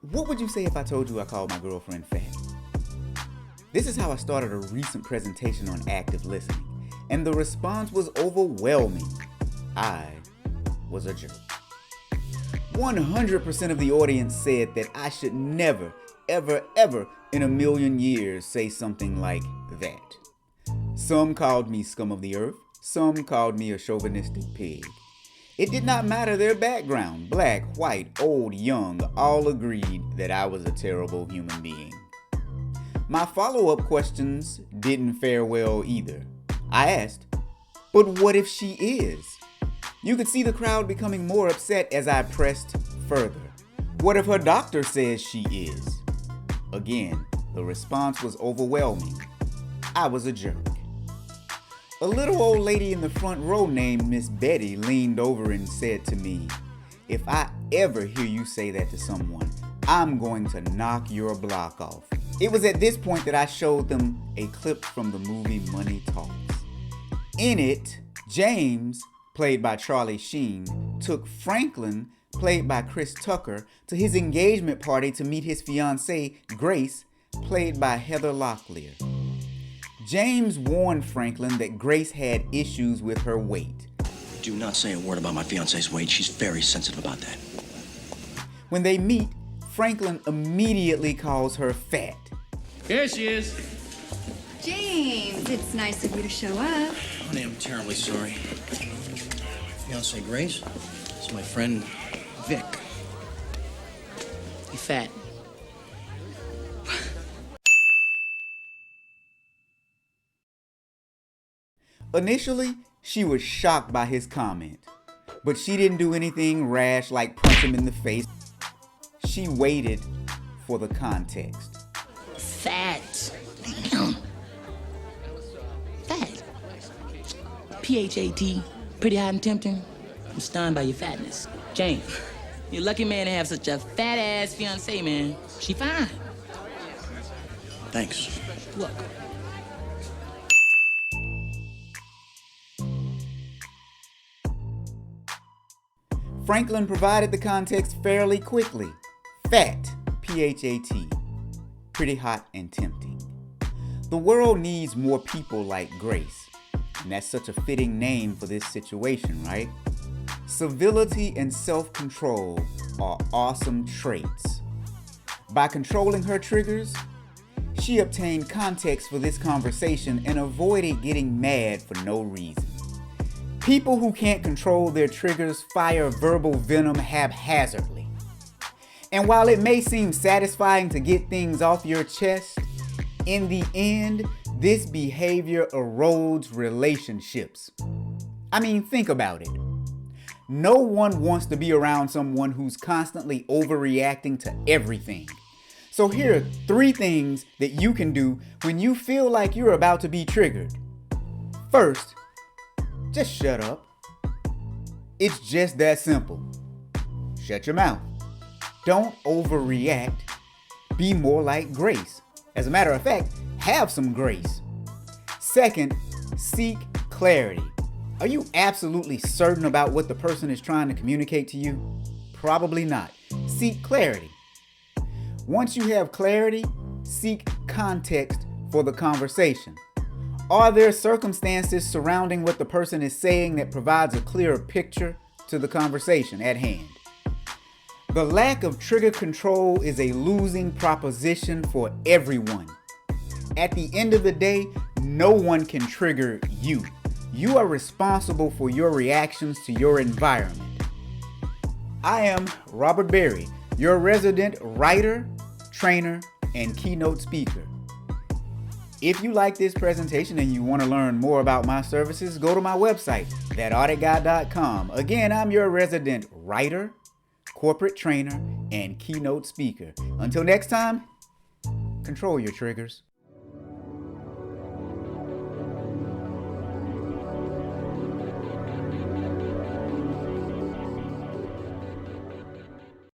What would you say if I told you I called my girlfriend fat? This is how I started a recent presentation on active listening, and the response was overwhelming. I was a jerk. 100% of the audience said that I should never, ever, ever in a million years say something like that. Some called me scum of the earth, some called me a chauvinistic pig. It did not matter their background, black, white, old, young, all agreed that I was a terrible human being. My follow-up questions didn't fare well either. I asked, but what if she is? You could see the crowd becoming more upset as I pressed further. What if her doctor says she is? Again, the response was overwhelming. I was a jerk. A little old lady in the front row named Miss Betty leaned over and said to me, "If I ever hear you say that to someone, I'm going to knock your block off." It was at this point that I showed them a clip from the movie Money Talks. In it, James, played by Charlie Sheen, took Franklin, played by Chris Tucker, to his engagement party to meet his fiancée, Grace, played by Heather Locklear. James warned Franklin that Grace had issues with her weight. Do not say a word about my fiance's weight. She's very sensitive about that. When they meet, Franklin immediately calls her fat. Here she is. James, it's nice of you to show up. Honey, I'm terribly sorry. Fiancée Grace? It's my friend, Vic. You fat. Initially, she was shocked by his comment, but she didn't do anything rash like punch him in the face. She waited for the context. Fat. Fat. P-H-A-T. Pretty hot and tempting. I'm stunned by your fatness. James, you're a lucky man to have such a fat-ass fiancée, man. She fine. Thanks. Look. Franklin provided the context fairly quickly. Fat, P-H-A-T, pretty hot and tempting. The world needs more people like Grace, and that's such a fitting name for this situation, right? Civility and self-control are awesome traits. By controlling her triggers, she obtained context for this conversation and avoided getting mad for no reason. People who can't control their triggers fire verbal venom haphazardly. And while it may seem satisfying to get things off your chest, in the end, this behavior erodes relationships. I mean, think about it. No one wants to be around someone who's constantly overreacting to everything. So here are 3 things that you can do when you feel like you're about to be triggered. First, just shut up. It's just that simple. Shut your mouth. Don't overreact. Be more like Grace. As a matter of fact, have some grace. Second, seek clarity. Are you absolutely certain about what the person is trying to communicate to you? Probably not. Seek clarity. Once you have clarity, seek context for the conversation. Are there circumstances surrounding what the person is saying that provides a clearer picture to the conversation at hand? The lack of trigger control is a losing proposition for everyone. At the end of the day, no one can trigger you. You are responsible for your reactions to your environment. I am Robert Berry, your resident writer, trainer, and keynote speaker. If you like this presentation and you want to learn more about my services, go to my website, thatauditguy.com. Again, I'm your resident writer, corporate trainer, and keynote speaker. Until next time, control your triggers.